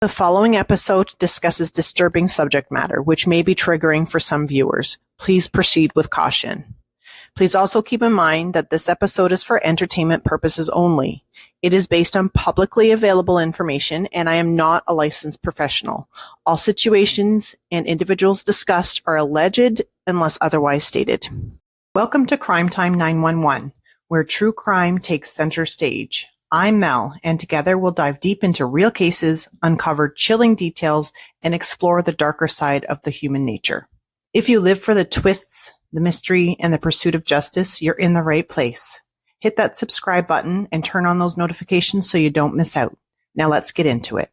The following episode discusses disturbing subject matter, which may be triggering for some viewers. Please proceed with caution. Please also keep in mind that this episode is for entertainment purposes only. It is based on publicly available information, and I am not a licensed professional. All situations and individuals discussed are alleged unless otherwise stated. Welcome to Crime Time 911, where true crime takes center stage. I'm Mel, and together we'll dive deep into real cases, uncover chilling details, and explore the darker side of the human nature. If you live for the twists, the mystery, and the pursuit of justice, you're in the right place. Hit that subscribe button and turn on those notifications so you don't miss out. Now let's get into it.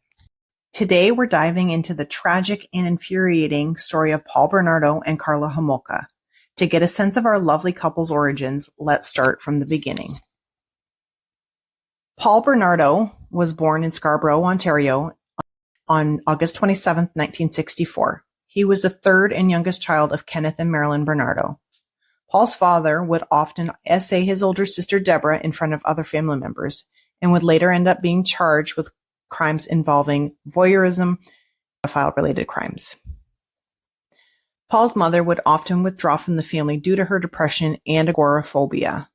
Today we're diving into the tragic and infuriating story of Paul Bernardo and Karla Homolka. To get a sense of our lovely couple's origins, let's start from the beginning. Paul Bernardo was born in Scarborough, Ontario on August 27, 1964. He was the third and youngest child of Kenneth and Marilyn Bernardo. Paul's father would often essay his older sister Deborah in front of other family members and would later end up being charged with crimes involving voyeurism and pedophile-related crimes. Paul's mother would often withdraw from the family due to her depression and agoraphobia.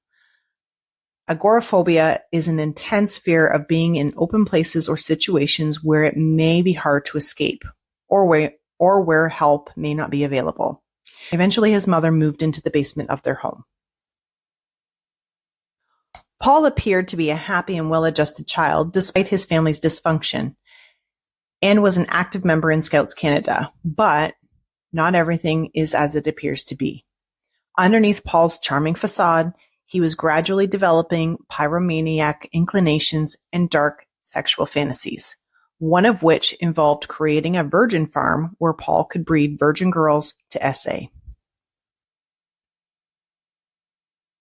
Agoraphobia is an intense fear of being in open places or situations where it may be hard to escape, or where help may not be available. Eventually, his mother moved into the basement of their home. Paul appeared to be a happy and well-adjusted child despite his family's dysfunction, and was an active member in Scouts Canada, but not everything is as it appears to be. Underneath Paul's charming facade, he was gradually developing pyromaniac inclinations and dark sexual fantasies, one of which involved creating a virgin farm where Paul could breed virgin girls to SA.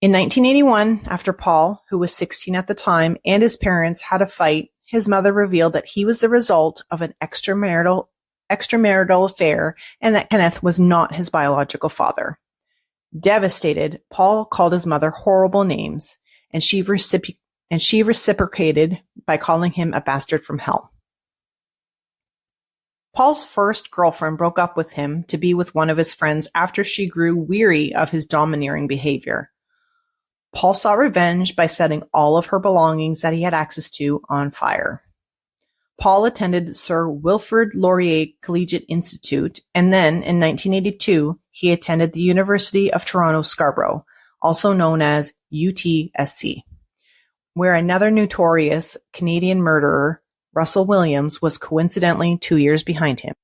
In 1981, after Paul, who was 16 at the time, and his parents had a fight, his mother revealed that he was the result of an extramarital affair and that Kenneth was not his biological father. Devastated, Paul called his mother horrible names, and she reciprocated by calling him a bastard from hell. Paul's first girlfriend broke up with him to be with one of his friends after she grew weary of his domineering behavior. Paul sought revenge by setting all of her belongings that he had access to on fire. Paul attended Sir Wilfrid Laurier Collegiate Institute, and then, in 1982, he attended the University of Toronto Scarborough, also known as UTSC, where another notorious Canadian murderer, Russell Williams, was coincidentally 2 years behind him.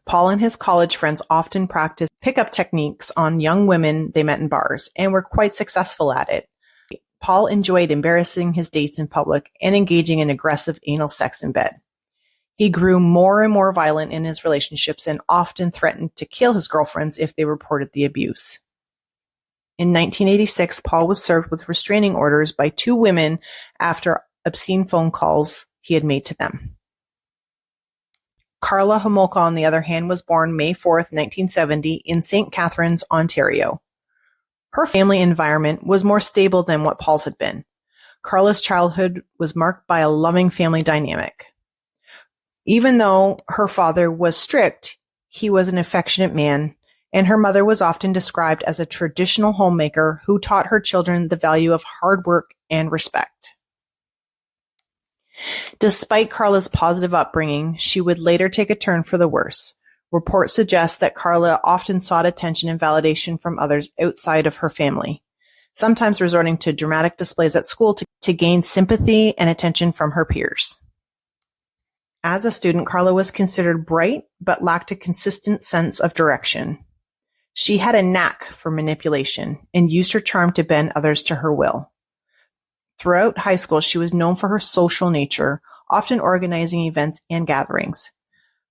Paul and his college friends often practiced pickup techniques on young women they met in bars, and were quite successful at it. Paul enjoyed embarrassing his dates in public and engaging in aggressive anal sex in bed. He grew more and more violent in his relationships and often threatened to kill his girlfriends if they reported the abuse. In 1986, Paul was served with restraining orders by 2 women after obscene phone calls he had made to them. Karla Homolka, on the other hand, was born May 4, 1970, in St. Catharines, Ontario. Her family environment was more stable than what Paul's had been. Karla's childhood was marked by a loving family dynamic. Even though her father was strict, he was an affectionate man, and her mother was often described as a traditional homemaker who taught her children the value of hard work and respect. Despite Karla's positive upbringing, she would later take a turn for the worse. Reports suggest that Karla often sought attention and validation from others outside of her family, sometimes resorting to dramatic displays at school to gain sympathy and attention from her peers. As a student, Karla was considered bright, but lacked a consistent sense of direction. She had a knack for manipulation and used her charm to bend others to her will. Throughout high school, she was known for her social nature, often organizing events and gatherings.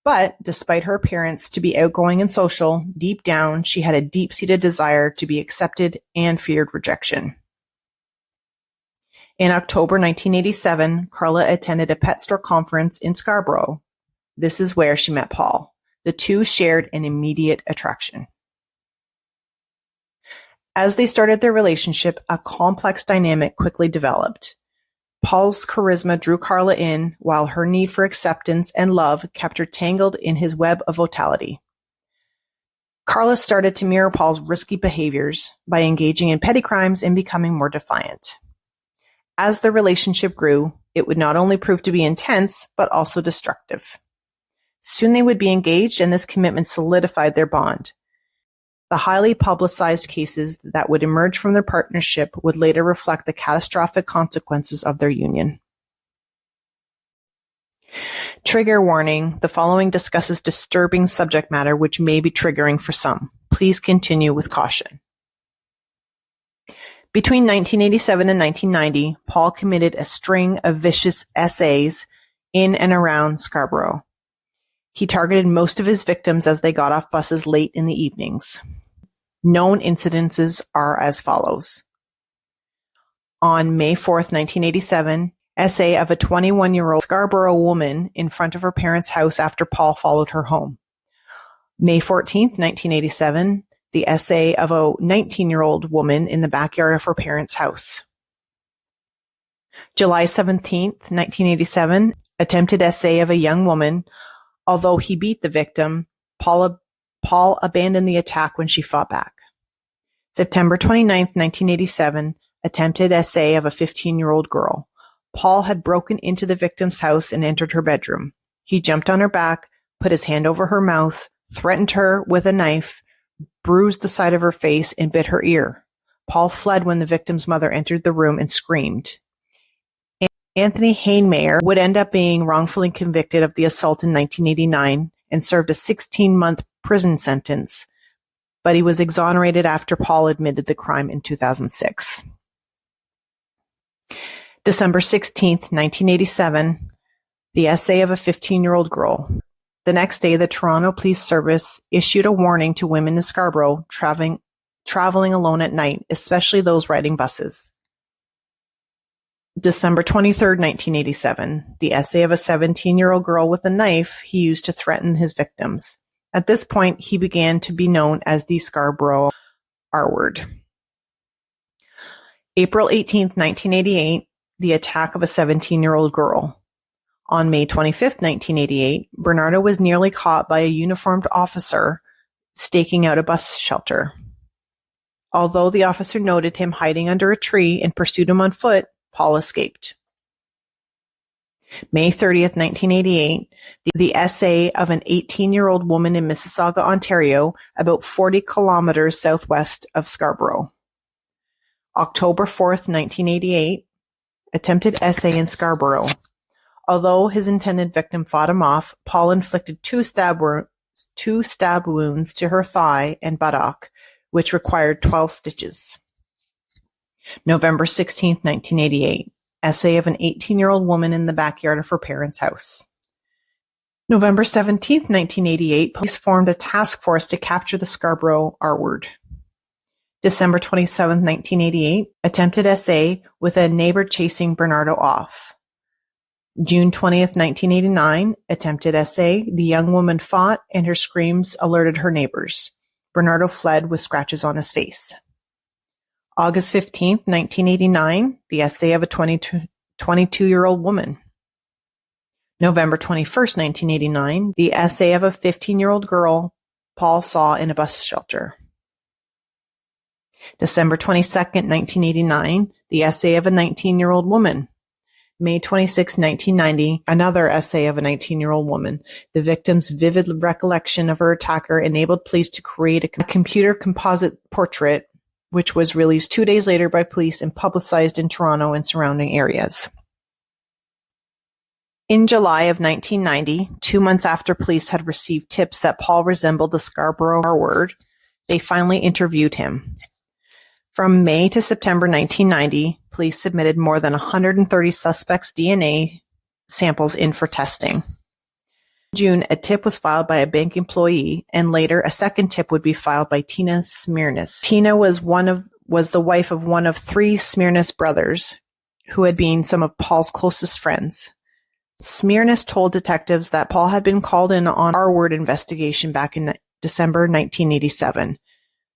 But despite her appearance to be outgoing and social, deep down, she had a deep-seated desire to be accepted and feared rejection. In October 1987, Karla attended a pet store conference in Scarborough. This is where she met Paul. The two shared an immediate attraction. As they started their relationship, a complex dynamic quickly developed. Paul's charisma drew Karla in, while her need for acceptance and love kept her tangled in his web of vitality. Karla started to mirror Paul's risky behaviors by engaging in petty crimes and becoming more defiant. As the relationship grew, it would not only prove to be intense, but also destructive. Soon they would be engaged, and this commitment solidified their bond. The highly publicized cases that would emerge from their partnership would later reflect the catastrophic consequences of their union. Trigger warning: the following discusses disturbing subject matter which may be triggering for some. Please continue with caution. Between 1987 and 1990, Paul committed a string of vicious essays in and around Scarborough. He targeted most of his victims as they got off buses late in the evenings. Known incidences are as follows. On May 4th, 1987, essay of a 21-year-old Scarborough woman in front of her parents' house after Paul followed her home. May 14th, 1987, the essay of a 19-year-old woman in the backyard of her parents' house. July 17th, 1987, attempted essay of a young woman. Although he beat the victim, Paul abandoned the attack when she fought back. September 29th, 1987, attempted essay of a 15-year-old girl. Paul had broken into the victim's house and entered her bedroom. He jumped on her back, put his hand over her mouth, threatened her with a knife, bruised the side of her face, and bit her ear. Paul fled when the victim's mother entered the room and screamed. Anthony Hainmayer would end up being wrongfully convicted of the assault in 1989 and served a 16-month prison sentence, but he was exonerated after Paul admitted the crime in 2006. December 16th, 1987, the essay of a 15-year-old girl. The next day, the Toronto Police Service issued a warning to women in Scarborough traveling alone at night, especially those riding buses. December 23rd, 1987, the essay of a 17-year-old girl with a knife he used to threaten his victims. At this point, he began to be known as the Scarborough R-word. April 18th, 1988, the attack of a 17-year-old girl. On May 25th, 1988, Bernardo was nearly caught by a uniformed officer staking out a bus shelter. Although the officer noted him hiding under a tree and pursued him on foot, Paul escaped. May 30th, 1988, the essay of an 18-year-old woman in Mississauga, Ontario, about 40 kilometers southwest of Scarborough. October 4th, 1988, attempted essay in Scarborough. Although his intended victim fought him off, Paul inflicted two stab wounds to her thigh and buttock, which required 12 stitches. November 16th, 1988, essay of an 18-year-old woman in the backyard of her parents' house. November 17th, 1988, police formed a task force to capture the Scarborough R-word. December 27th, 1988, attempted essay with a neighbor chasing Bernardo off. June 20th, 1989, attempted essay. The young woman fought and her screams alerted her neighbors. Bernardo fled with scratches on his face. August 15th, 1989, the essay of a 22-year-old woman. November 21st, 1989, the essay of a 15-year-old girl Paul saw in a bus shelter. December 22nd, 1989, the essay of a 19-year-old woman. May 26, 1990, another essay of a 19-year-old woman. The victim's vivid recollection of her attacker enabled police to create a computer composite portrait, which was released 2 days later by police and publicized in Toronto and surrounding areas. In July of 1990, 2 months after police had received tips that Paul resembled the Scarborough R-word, they finally interviewed him. From May to September 1990, police submitted more than 130 suspects' DNA samples in for testing. In June, a tip was filed by a bank employee, and later a second tip would be filed by Tina Smirnis. Tina was the wife of one of 3 Smirnis brothers, who had been some of Paul's closest friends. Smirnis told detectives that Paul had been called in on R-word investigation back in December 1987.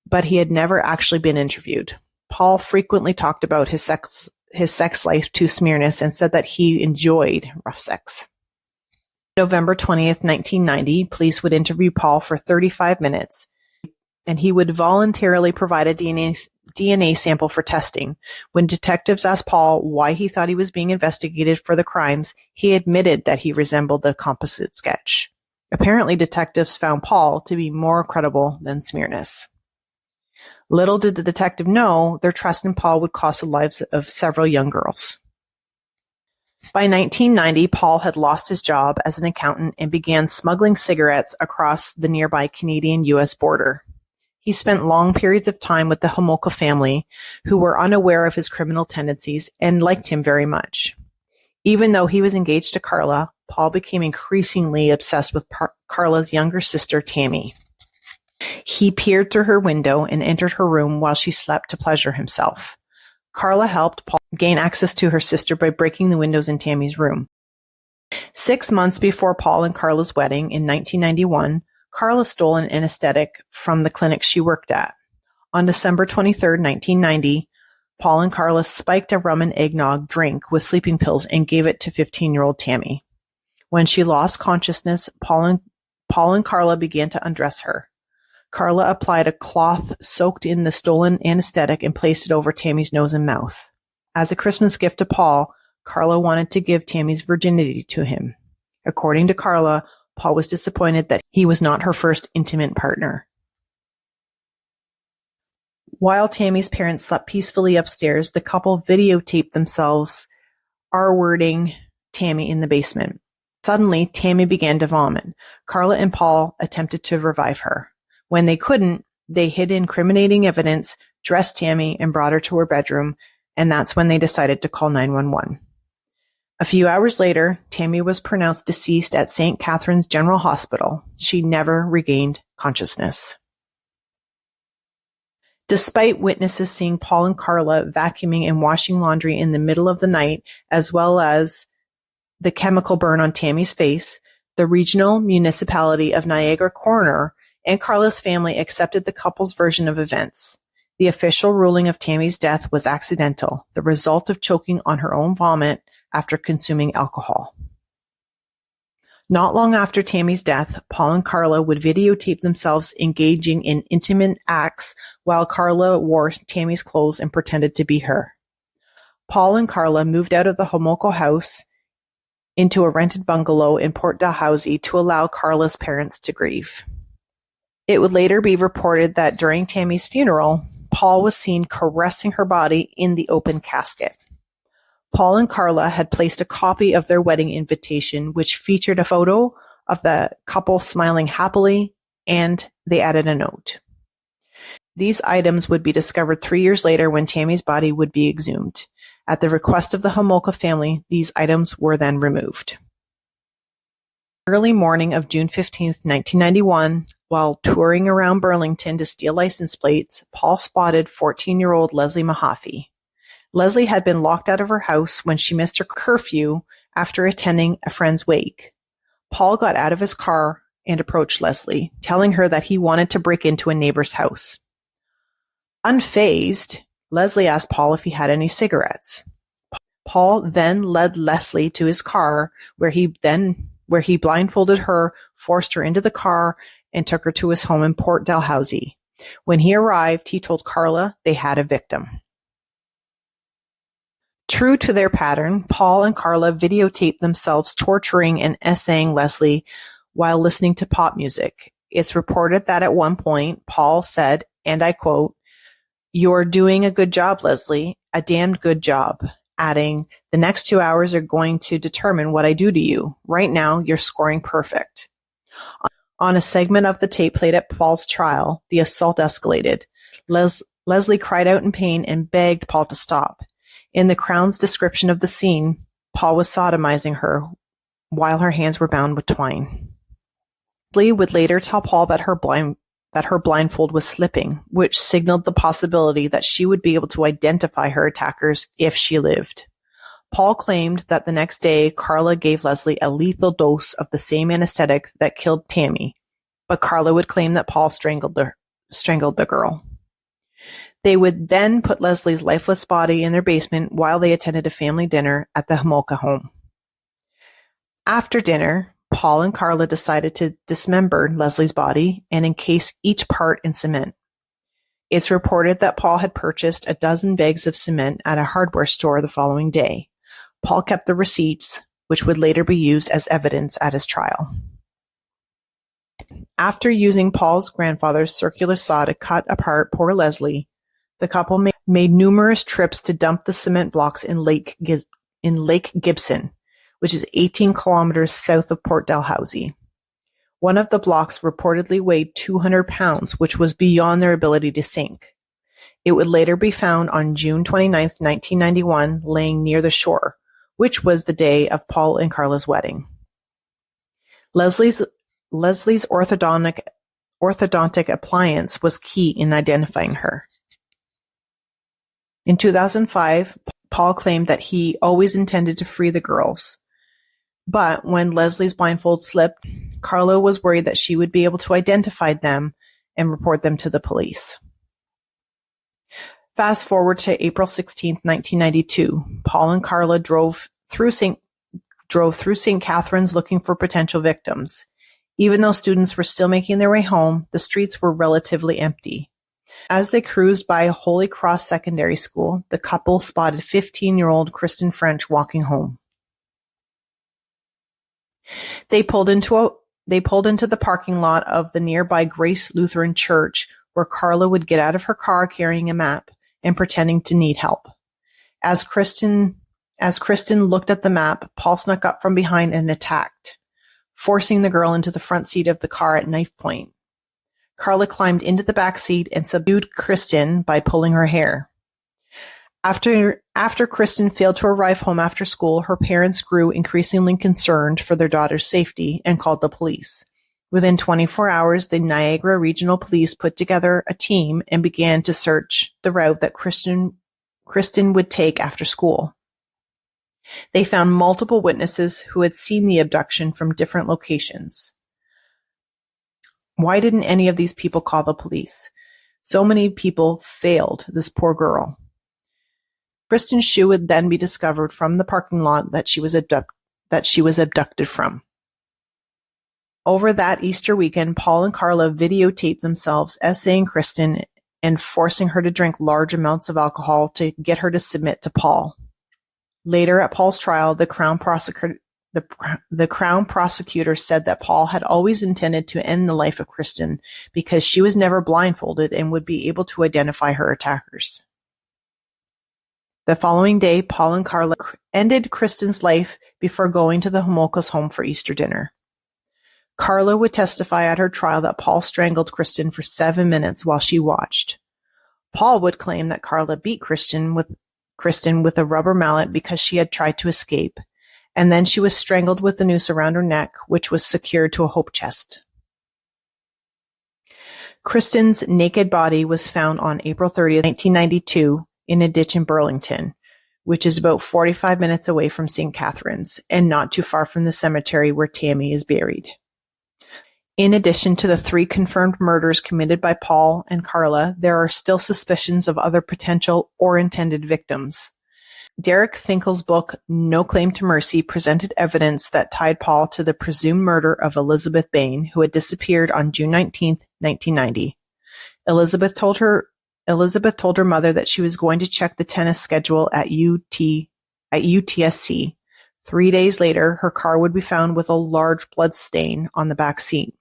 But he had never actually been interviewed. Paul frequently talked about his his sex life to Smyrnis and said that he enjoyed rough sex. November 20th, 1990, police would interview Paul for 35 minutes, and he would voluntarily provide a DNA sample for testing. When detectives asked Paul why he thought he was being investigated for the crimes, he admitted that he resembled the composite sketch. Apparently, detectives found Paul to be more credible than Smyrnis. Little did the detective know their trust in Paul would cost the lives of several young girls. By 1990, Paul had lost his job as an accountant and began smuggling cigarettes across the nearby Canadian-U.S. border. He spent long periods of time with the Homolka family, who were unaware of his criminal tendencies and liked him very much. Even though he was engaged to Karla, Paul became increasingly obsessed with Karla's younger sister, Tammy. He peered through her window and entered her room while she slept to pleasure himself. Karla helped Paul gain access to her sister by breaking the windows in Tammy's room. 6 months before Paul and Karla's wedding in 1991, Karla stole an anesthetic from the clinic she worked at. On December 23, 1990, Paul and Karla spiked a rum and eggnog drink with sleeping pills and gave it to 15-year-old Tammy. When she lost consciousness, Paul and Karla began to undress her. Karla applied a cloth soaked in the stolen anesthetic and placed it over Tammy's nose and mouth. As a Christmas gift to Paul, Karla wanted to give Tammy's virginity to him. According to Karla, Paul was disappointed that he was not her first intimate partner. While Tammy's parents slept peacefully upstairs, the couple videotaped themselves R-wording Tammy in the basement. Suddenly, Tammy began to vomit. Karla and Paul attempted to revive her. When they couldn't, they hid incriminating evidence, dressed Tammy, and brought her to her bedroom, and that's when they decided to call 911. A few hours later, Tammy was pronounced deceased at St. Catherine's General Hospital. She never regained consciousness. Despite witnesses seeing Paul and Karla vacuuming and washing laundry in the middle of the night, as well as the chemical burn on Tammy's face, the regional municipality of Niagara coroner and Karla's family accepted the couple's version of events. The official ruling of Tammy's death was accidental, the result of choking on her own vomit after consuming alcohol. Not long after Tammy's death, Paul and Karla would videotape themselves engaging in intimate acts while Karla wore Tammy's clothes and pretended to be her. Paul and Karla moved out of the Homolka house into a rented bungalow in Port Dalhousie to allow Karla's parents to grieve. It would later be reported that during Tammy's funeral, Paul was seen caressing her body in the open casket. Paul and Karla had placed a copy of their wedding invitation, which featured a photo of the couple smiling happily, and they added a note. These items would be discovered 3 years later when Tammy's body would be exhumed. At the request of the Homolka family, these items were then removed. Early morning of June 15, 1991, while touring around Burlington to steal license plates, Paul spotted 14-year-old Leslie Mahaffey. Leslie had been locked out of her house when she missed her curfew after attending a friend's wake. Paul got out of his car and approached Leslie, telling her that he wanted to break into a neighbor's house. Unfazed, Leslie asked Paul if he had any cigarettes. Paul then led Leslie to his car, where he blindfolded her, forced her into the car, and took her to his home in Port Dalhousie. When he arrived, he told Karla they had a victim. True to their pattern, Paul and Karla videotaped themselves torturing and essaying Leslie while listening to pop music. It's reported that at one point, Paul said, and I quote, "You're doing a good job, Leslie, a damned good job," adding, "The next 2 hours are going to determine what I do to you. Right now, you're scoring perfect." On a segment of the tape played at Paul's trial, the assault escalated. Leslie cried out in pain and begged Paul to stop. In the Crown's description of the scene, Paul was sodomizing her while her hands were bound with twine. Leslie would later tell Paul that her blindfold was slipping, which signaled the possibility that she would be able to identify her attackers if she lived. Paul claimed that the next day, Karla gave Leslie a lethal dose of the same anesthetic that killed Tammy, but Karla would claim that Paul strangled the girl. They would then put Leslie's lifeless body in their basement while they attended a family dinner at the Homolka home. After dinner, Paul and Karla decided to dismember Leslie's body and encase each part in cement. It's reported that Paul had purchased a dozen bags of cement at a hardware store the following day. Paul kept the receipts, which would later be used as evidence at his trial. After using Paul's grandfather's circular saw to cut apart poor Leslie, the couple made numerous trips to dump the cement blocks in Lake Gibson, which is 18 kilometers south of Port Dalhousie. One of the blocks reportedly weighed 200 pounds, which was beyond their ability to sink. It would later be found on June 29, 1991, laying near the shore, which was the day of Paul and Karla's wedding. Leslie's orthodontic appliance was key in identifying her. In 2005, Paul claimed that he always intended to free the girls. But when Leslie's blindfold slipped, Karla was worried that she would be able to identify them and report them to the police. Fast forward to April 16, 1992. Paul and Karla drove through St. Catharines looking for potential victims. Even though students were still making their way home, the streets were relatively empty. As they cruised by Holy Cross Secondary School, the couple spotted 15-year-old Kristen French walking home. They pulled into the parking lot of the nearby Grace Lutheran Church, where Karla would get out of her car carrying a map and pretending to need help. As Kristen looked at the map, Paul snuck up from behind and attacked, forcing the girl into the front seat of the car at knife point. Karla climbed into the back seat and subdued Kristen by pulling her hair. After Kristen failed to arrive home after school, her parents grew increasingly concerned for their daughter's safety and called the police. Within 24 hours, the Niagara Regional Police put together a team and began to search the route that Kristen would take after school. They found multiple witnesses who had seen the abduction from different locations. Why didn't any of these people call the police? So many people failed this poor girl. Kristen's shoe would then be discovered from the parking lot that she was abducted from. Over that Easter weekend, Paul and Karla videotaped themselves essaying Kristen and forcing her to drink large amounts of alcohol to get her to submit to Paul. Later at Paul's trial, the Crown prosecutor said that Paul had always intended to end the life of Kristen because she was never blindfolded and would be able to identify her attackers. The following day, Paul and Karla ended Kristen's life before going to the Homolka's home for Easter dinner. Karla would testify at her trial that Paul strangled Kristen for 7 minutes while she watched. Paul would claim that Karla beat Kristen with a rubber mallet because she had tried to escape, and then she was strangled with the noose around her neck, which was secured to a hope chest. Kristen's naked body was found on April 30, 1992, in a ditch in Burlington, which is about 45 minutes away from St. Catharines and not too far from the cemetery where Tammy is buried. In addition to the 3 confirmed murders committed by Paul and Karla, there are still suspicions of other potential or intended victims. Derek Finkel's book, No Claim to Mercy, presented evidence that tied Paul to the presumed murder of Elizabeth Bain, who had disappeared on June 19, 1990. Elizabeth told her mother that she was going to check the tennis schedule at UTSC. 3 days later, her car would be found with a large blood stain on the back seat.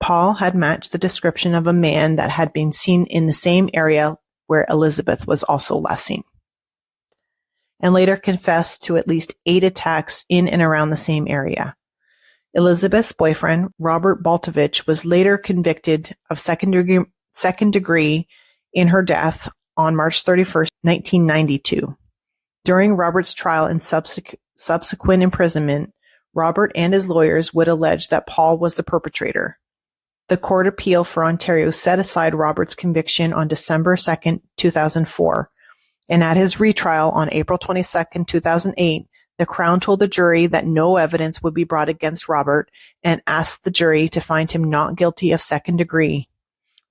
Paul had matched the description of a man that had been seen in the same area where Elizabeth was also last seen, and later confessed to at least 8 attacks in and around the same area. Elizabeth's boyfriend, Robert Baltovich, was later convicted of second degree in her death on March 31, 1992. During Robert's trial and subsequent imprisonment, Robert and his lawyers would allege that Paul was the perpetrator. The Court of Appeal for Ontario set aside Robert's conviction on December 2, 2004, and at his retrial on April 22, 2008, the Crown told the jury that no evidence would be brought against Robert and asked the jury to find him not guilty of second degree.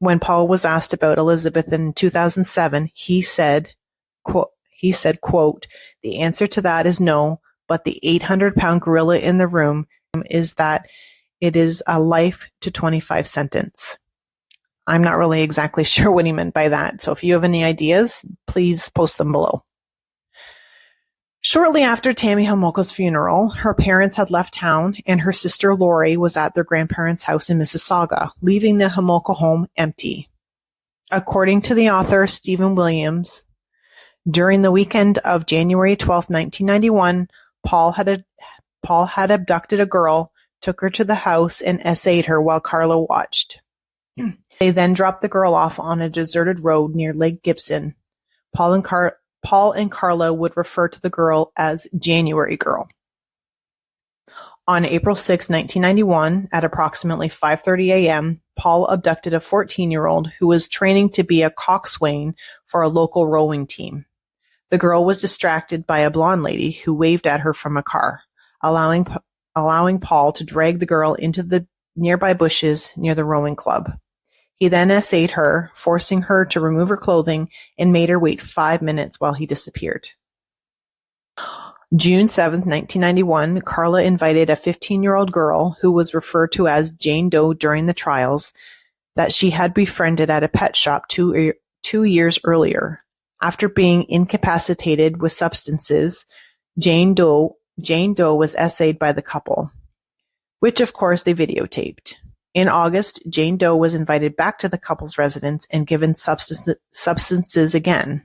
When Paul was asked about Elizabeth in 2007, he said, quote, "The answer to that is no, but the 800-pound gorilla in the room is that it is a life to 25 sentence." I'm not really exactly sure what he meant by that, so if you have any ideas, please post them below. Shortly after Tammy Homolka's funeral, her parents had left town and her sister Lori was at their grandparents' house in Mississauga, leaving the Homolka home empty. According to the author Stephen Williams, during the weekend of January 12, 1991, Paul had abducted a girl, took her to the house, and essayed her while Karla watched. They then dropped the girl off on a deserted road near Lake Gibson. Paul and Karla would refer to the girl as January Girl. On April 6, 1991, at approximately 5:30 a.m., Paul abducted a 14-year-old who was training to be a coxswain for a local rowing team. The girl was distracted by a blonde lady who waved at her from a car, allowing Paul to drag the girl into the nearby bushes near the rowing club. He then essayed her, forcing her to remove her clothing, and made her wait 5 minutes while he disappeared. June 7, 1991, Karla invited a 15-year-old girl, who was referred to as Jane Doe during the trials, that she had befriended at a pet shop 2 years earlier. After being incapacitated with substances, Jane Doe was essayed by the couple, which of course they videotaped. In August, Jane Doe was invited back to the couple's residence and given substances again.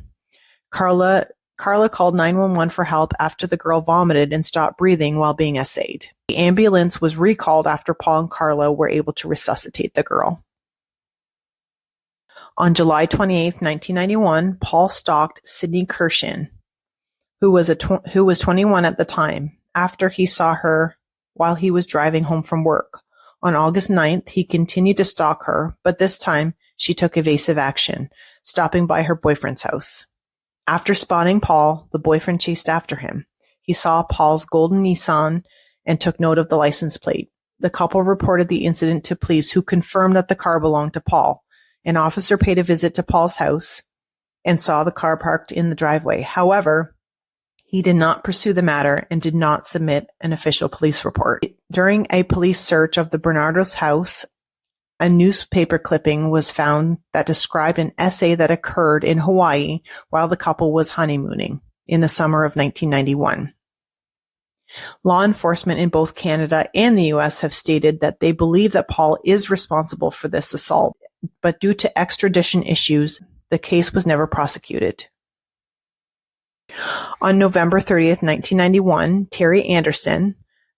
Karla called 911 for help after the girl vomited and stopped breathing while being essayed. The ambulance was recalled after Paul and Karla were able to resuscitate the girl. On July 28, 1991, Paul stalked Sydney Kirshen, who was 21 at the time, after he saw her while he was driving home from work. On August 9th, he continued to stalk her, but this time she took evasive action, stopping by her boyfriend's house. After spotting Paul, the boyfriend chased after him. He saw Paul's golden Nissan and took note of the license plate. The couple reported the incident to police, who confirmed that the car belonged to Paul. An officer paid a visit to Paul's house and saw the car parked in the driveway. However, he did not pursue the matter and did not submit an official police report. During a police search of the Bernardo's house, a newspaper clipping was found that described an essay that occurred in Hawaii while the couple was honeymooning in the summer of 1991. Law enforcement in both Canada and the U.S. have stated that they believe that Paul is responsible for this assault, but due to extradition issues, the case was never prosecuted. On November 30th, 1991, Terry Anderson,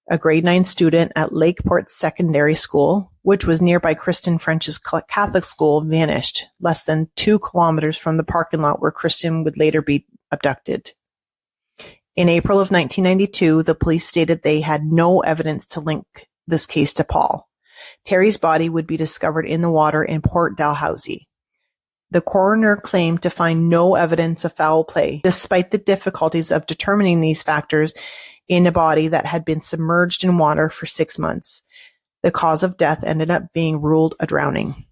a grade 9 student at Lakeport Secondary School, which was nearby Kristen French's Catholic school, vanished less than 2 kilometers from the parking lot where Kristen would later be abducted. In April of 1992, the police stated they had no evidence to link this case to Paul. Terry's body would be discovered in the water in Port Dalhousie. The coroner claimed to find no evidence of foul play, despite the difficulties of determining these factors in a body that had been submerged in water for 6 months. The cause of death ended up being ruled a drowning.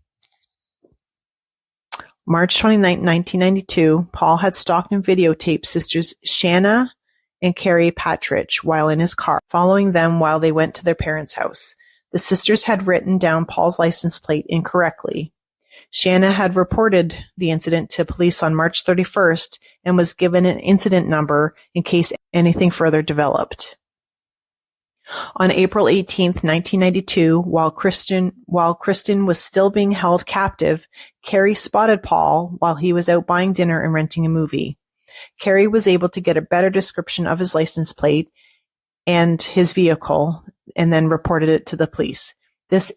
March 29, 1992, Paul had stalked and videotaped sisters Shanna and Carrie Patridge while in his car, following them while they went to their parents' house. The sisters had written down Paul's license plate incorrectly. Shanna had reported the incident to police on March 31st and was given an incident number in case anything further developed. On April 18, 1992, while Kristen was still being held captive, Carrie spotted Paul while he was out buying dinner and renting a movie. Carrie was able to get a better description of his license plate and his vehicle and then reported it to the police. This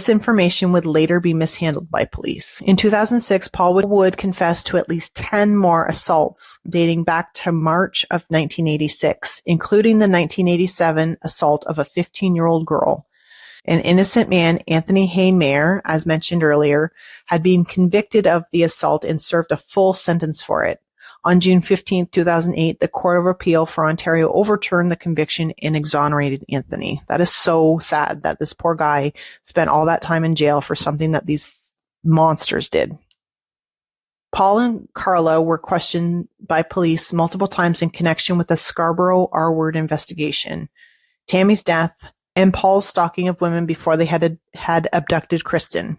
information would later be mishandled by police. In 2006, Paul would confess to at least 10 more assaults dating back to March of 1986, including the 1987 assault of a 15-year-old girl. An innocent man, Anthony Haymair, as mentioned earlier, had been convicted of the assault and served a full sentence for it. On June 15, 2008, the Court of Appeal for Ontario overturned the conviction and exonerated Anthony. That is so sad that this poor guy spent all that time in jail for something that these monsters did. Paul and Karla were questioned by police multiple times in connection with the Scarborough R-word investigation, Tammy's death, and Paul's stalking of women before they had abducted Kristen.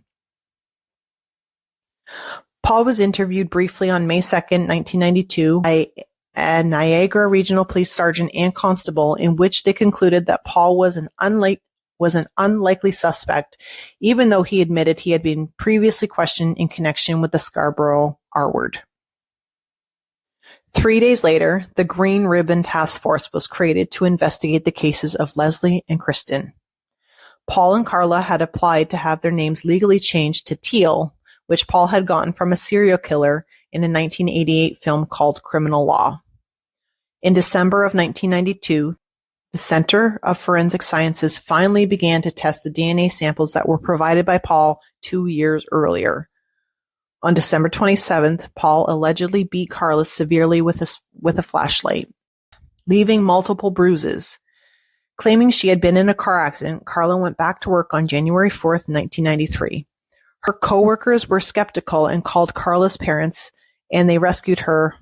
Paul was interviewed briefly on May 2nd, 1992 by a Niagara Regional Police Sergeant and Constable, in which they concluded that Paul was an unlikely suspect, even though he admitted he had been previously questioned in connection with the Scarborough R-word. 3 days later, the Green Ribbon Task Force was created to investigate the cases of Leslie and Kristen. Paul and Karla had applied to have their names legally changed to Teal, which Paul had gotten from a serial killer in a 1988 film called Criminal Law. In December of 1992, the Center of Forensic Sciences finally began to test the DNA samples that were provided by Paul 2 years earlier. On December 27th, Paul allegedly beat Karla severely with a flashlight, leaving multiple bruises. Claiming she had been in a car accident, Karla went back to work on January 4th, 1993. Her coworkers were skeptical and called Karla's parents, and they rescued her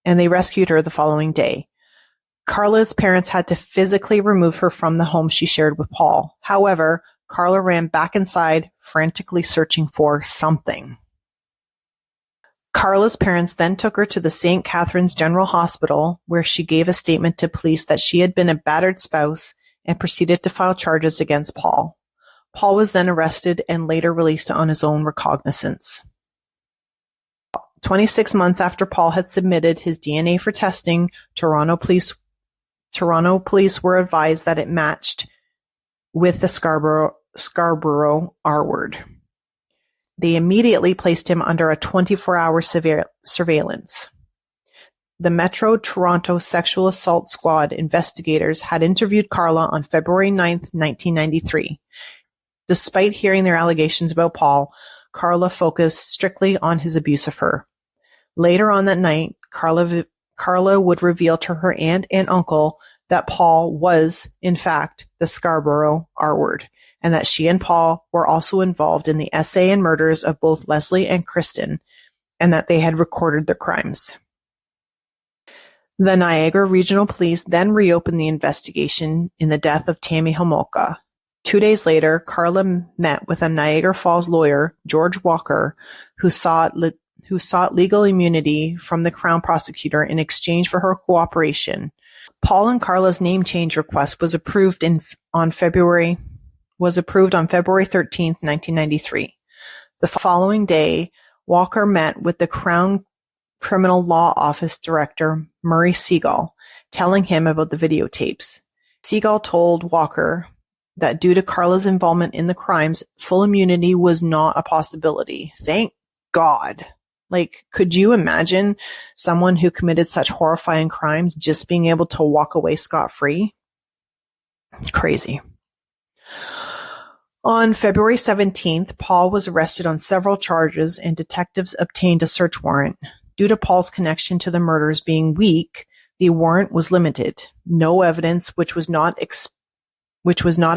the following day. Karla's parents had to physically remove her from the home she shared with Paul. However, Karla ran back inside, frantically searching for something. Karla's parents then took her to the St. Catharines General Hospital, where she gave a statement to police that she had been a battered spouse and proceeded to file charges against Paul. Paul was then arrested and later released on his own recognizance. 26 months after Paul had submitted his DNA for testing, Toronto police were advised that it matched with the Scarborough R-word. They immediately placed him under a 24-hour surveillance. The Metro Toronto Sexual Assault Squad investigators had interviewed Karla on February 9, 1993. Despite hearing their allegations about Paul, Karla focused strictly on his abuse of her. Later on that night, Karla would reveal to her aunt and uncle that Paul was, in fact, the Scarborough R-word, and that she and Paul were also involved in the essay and murders of both Leslie and Kristen, and that they had recorded their crimes. The Niagara Regional Police then reopened the investigation in the death of Tammy Homolka. 2 days later, Karla met with a Niagara Falls lawyer, George Walker, who sought legal immunity from the Crown prosecutor in exchange for her cooperation. Paul and Karla's name change request was approved on February 13, 1993. The following day, Walker met with the Crown Criminal Law Office Director, Murray Segal, telling him about the videotapes. Segal told Walker that due to Karla's involvement in the crimes, full immunity was not a possibility. Thank God. Could you imagine someone who committed such horrifying crimes just being able to walk away scot-free? Crazy. On February 17th, Paul was arrested on several charges and detectives obtained a search warrant. Due to Paul's connection to the murders being weak, the warrant was limited. No evidence which was not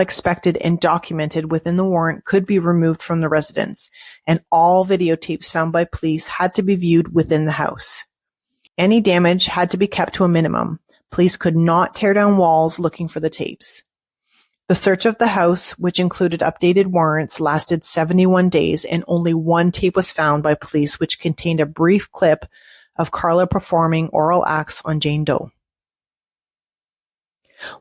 expected and documented within the warrant could be removed from the residence, and all videotapes found by police had to be viewed within the house. Any damage had to be kept to a minimum. Police could not tear down walls looking for the tapes. The search of the house, which included updated warrants, lasted 71 days, and only one tape was found by police which contained a brief clip of Karla performing oral acts on Jane Doe.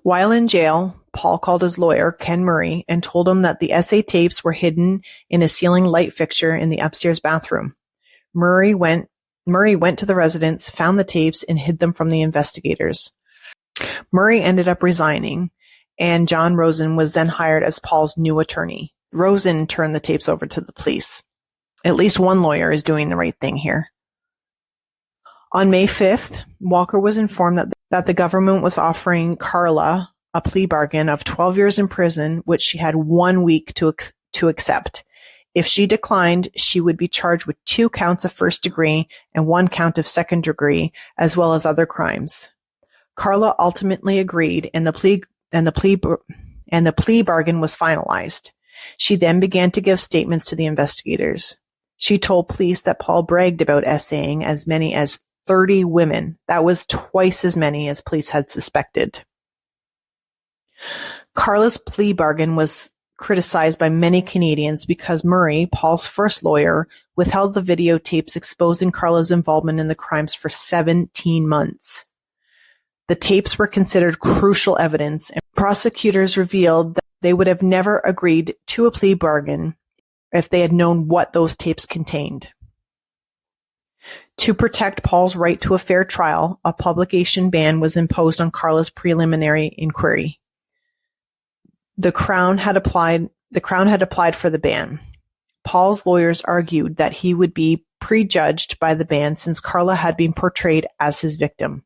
While in jail, Paul called his lawyer, Ken Murray, and told him that the essay tapes were hidden in a ceiling light fixture in the upstairs bathroom. Murray went to the residence, found the tapes, and hid them from the investigators. Murray ended up resigning, and John Rosen was then hired as Paul's new attorney. Rosen turned the tapes over to the police. At least one lawyer is doing the right thing here. On May 5th, Walker was informed that the government was offering Karla a plea bargain of 12 years in prison, which she had 1 week to accept. If she declined, she would be charged with 2 counts of first degree and 1 count of second degree, as well as other crimes. Karla ultimately agreed, and the plea bargain was finalized. She then began to give statements to the investigators. She told police that Paul bragged about essaying as many as 30 women. That was twice as many as police had suspected. Karla's plea bargain was criticized by many Canadians because Murray, Paul's first lawyer, withheld the videotapes exposing Karla's involvement in the crimes for 17 months. The tapes were considered crucial evidence, and prosecutors revealed that they would have never agreed to a plea bargain if they had known what those tapes contained. To protect Paul's right to a fair trial, a publication ban was imposed on Karla's preliminary inquiry. The Crown had applied for the ban. Paul's lawyers argued that he would be prejudged by the ban since Karla had been portrayed as his victim.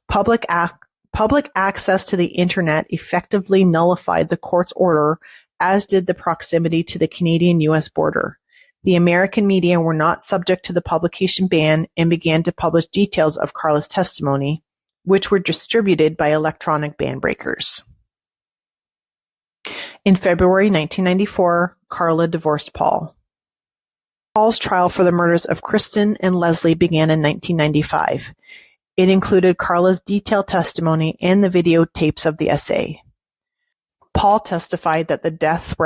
Public access to the internet effectively nullified the court's order, as did the proximity to the Canadian-US border. The American media were not subject to the publication ban and began to publish details of Karla's testimony, which were distributed by electronic ban breakers. In February 1994, Karla divorced Paul. Paul's trial for the murders of Kristen and Leslie began in 1995. It included Karla's detailed testimony and the videotapes of the essay. Paul testified that the deaths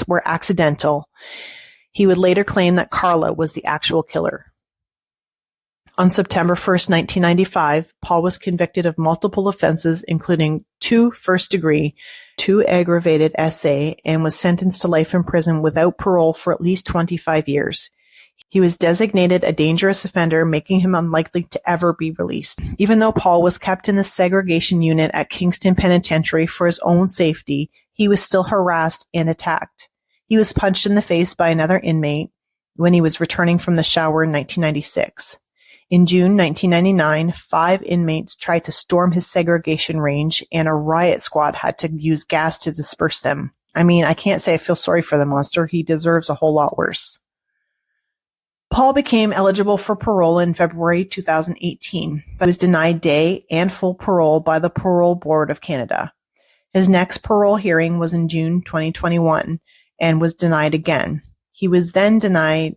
were accidental. He would later claim that Karla was the actual killer. On September 1st, 1995, Paul was convicted of multiple offenses, including 2 first-degree, 2 aggravated essay, and was sentenced to life in prison without parole for at least 25 years. He was designated a dangerous offender, making him unlikely to ever be released. Even though Paul was kept in the segregation unit at Kingston Penitentiary for his own safety, he was still harassed and attacked. He was punched in the face by another inmate when he was returning from the shower in 1996. In June 1999, 5 inmates tried to storm his segregation range, and a riot squad had to use gas to disperse them. I mean, I can't say I feel sorry for the monster. He deserves a whole lot worse. Paul became eligible for parole in February 2018, but was denied day and full parole by the Parole Board of Canada. His next parole hearing was in June 2021 and was denied again. He was then denied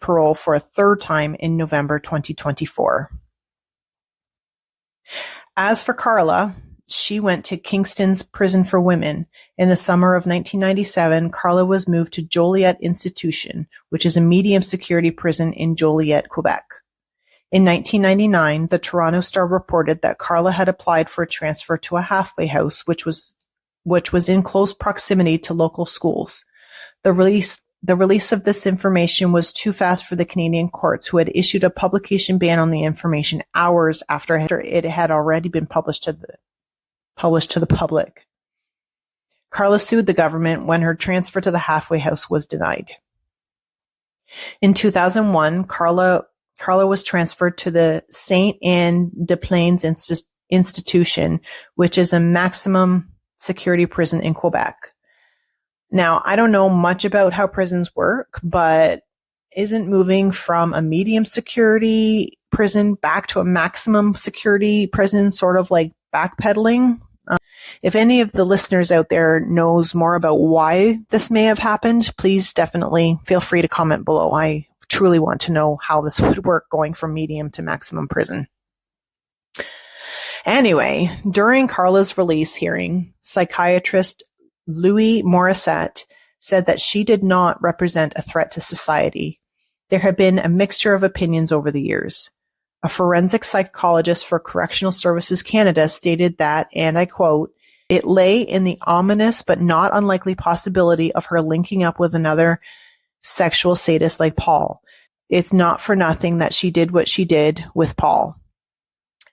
parole for a third time in November 2024. As for Karla, she went to Kingston's Prison for Women. In the summer of 1997, Karla was moved to Joliet Institution, which is a medium-security prison in Joliet, Quebec. In 1999, the Toronto Star reported that Karla had applied for a transfer to a halfway house, which was in close proximity to local schools. The release of this information was too fast for the Canadian courts, who had issued a publication ban on the information hours after it had already been published to the public. Karla sued the government when her transfer to the halfway house was denied. In 2001, Karla was transferred to the Saint Anne des Plaines Institution, which is a maximum security prison in Quebec. Now, I don't know much about how prisons work, but isn't moving from a medium security prison back to a maximum security prison sort of like backpedaling? If any of the listeners out there knows more about why this may have happened, please definitely feel free to comment below. I truly want to know how this would work going from medium to maximum prison. Anyway, during Karla's release hearing, psychiatrist Louis Morissette said that she did not represent a threat to society. There have been a mixture of opinions over the years. A forensic psychologist for Correctional Services Canada stated that, and I quote, "It lay in the ominous but not unlikely possibility of her linking up with another sexual sadist like Paul. It's not for nothing that she did what she did with Paul."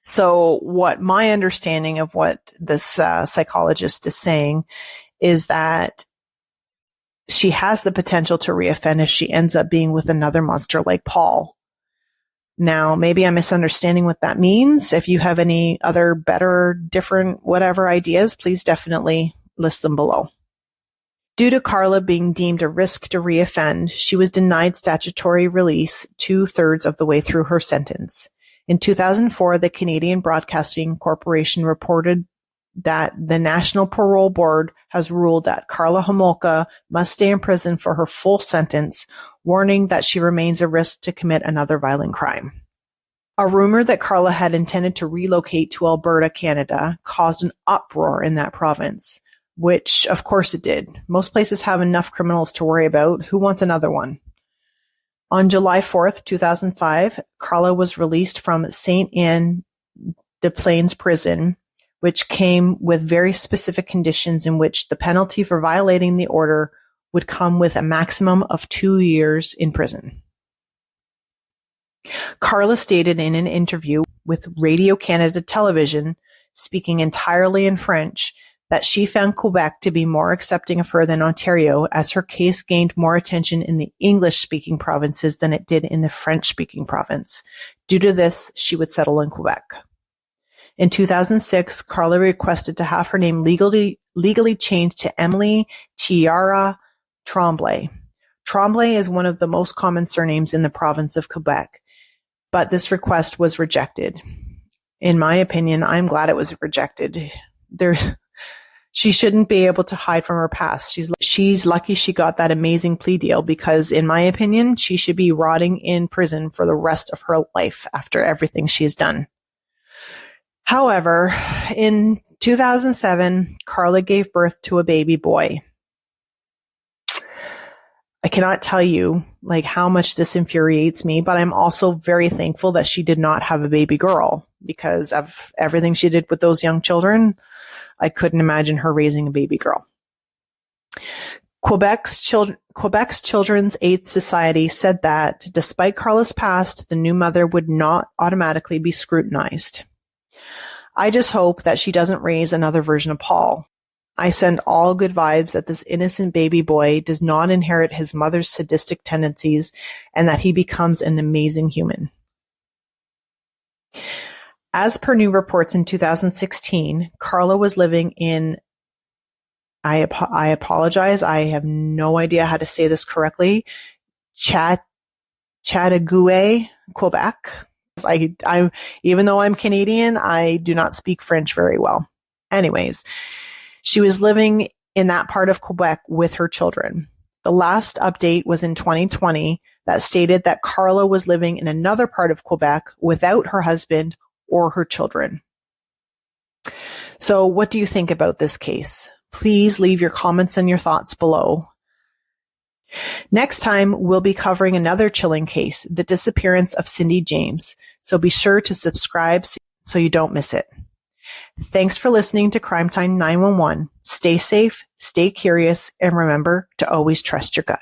So what my understanding of what this psychologist is saying is that she has the potential to reoffend if she ends up being with another monster like Paul. Now, maybe I'm misunderstanding what that means. If you have any other better, different, whatever ideas, please definitely list them below. Due to Karla being deemed a risk to reoffend, she was denied statutory release 2/3 of the way through her sentence. In 2004, the Canadian Broadcasting Corporation reported that the National Parole Board has ruled that Karla Homolka must stay in prison for her full sentence, warning that she remains a risk to commit another violent crime. A rumor that Karla had intended to relocate to Alberta, Canada, caused an uproar in that province, which of course it did. Most places have enough criminals to worry about. Who wants another one? On July 4th, 2005, Karla was released from St. Anne de Plains prison, which came with very specific conditions in which the penalty for violating the order would come with a maximum of 2 years in prison. Karla stated in an interview with Radio Canada Television, speaking entirely in French, that she found Quebec to be more accepting of her than Ontario, as her case gained more attention in the English-speaking provinces than it did in the French-speaking province. Due to this, she would settle in Quebec. In 2006, Karla requested to have her name legally changed to Emily Tiara Tremblay. Tremblay is one of the most common surnames in the province of Quebec, but this request was rejected. In my opinion, I'm glad it was rejected. She shouldn't be able to hide from her past. She's lucky she got that amazing plea deal, because in my opinion, she should be rotting in prison for the rest of her life after everything she's done. However, in 2007, Karla gave birth to a baby boy. I cannot tell you how much this infuriates me, but I'm also very thankful that she did not have a baby girl, because of everything she did with those young children. I couldn't imagine her raising a baby girl. Quebec's Children's Aid Society said that despite Karla's past, the new mother would not automatically be scrutinized. I just hope that she doesn't raise another version of Paul. I send all good vibes that this innocent baby boy does not inherit his mother's sadistic tendencies, and that he becomes an amazing human. As per new reports in 2016, Karla was living in, I apologize, I have no idea how to say this correctly, Chateauguay, Quebec. Even though I'm Canadian, I do not speak French very well. Anyways, she was living in that part of Quebec with her children. The last update was in 2020 that stated that Karla was living in another part of Quebec without her husband or her children. So what do you think about this case? Please leave your comments and your thoughts below. Next time, we'll be covering another chilling case, the disappearance of Cindy James. So be sure to subscribe so you don't miss it. Thanks for listening to Crime Time 911. Stay safe, stay curious, and remember to always trust your gut.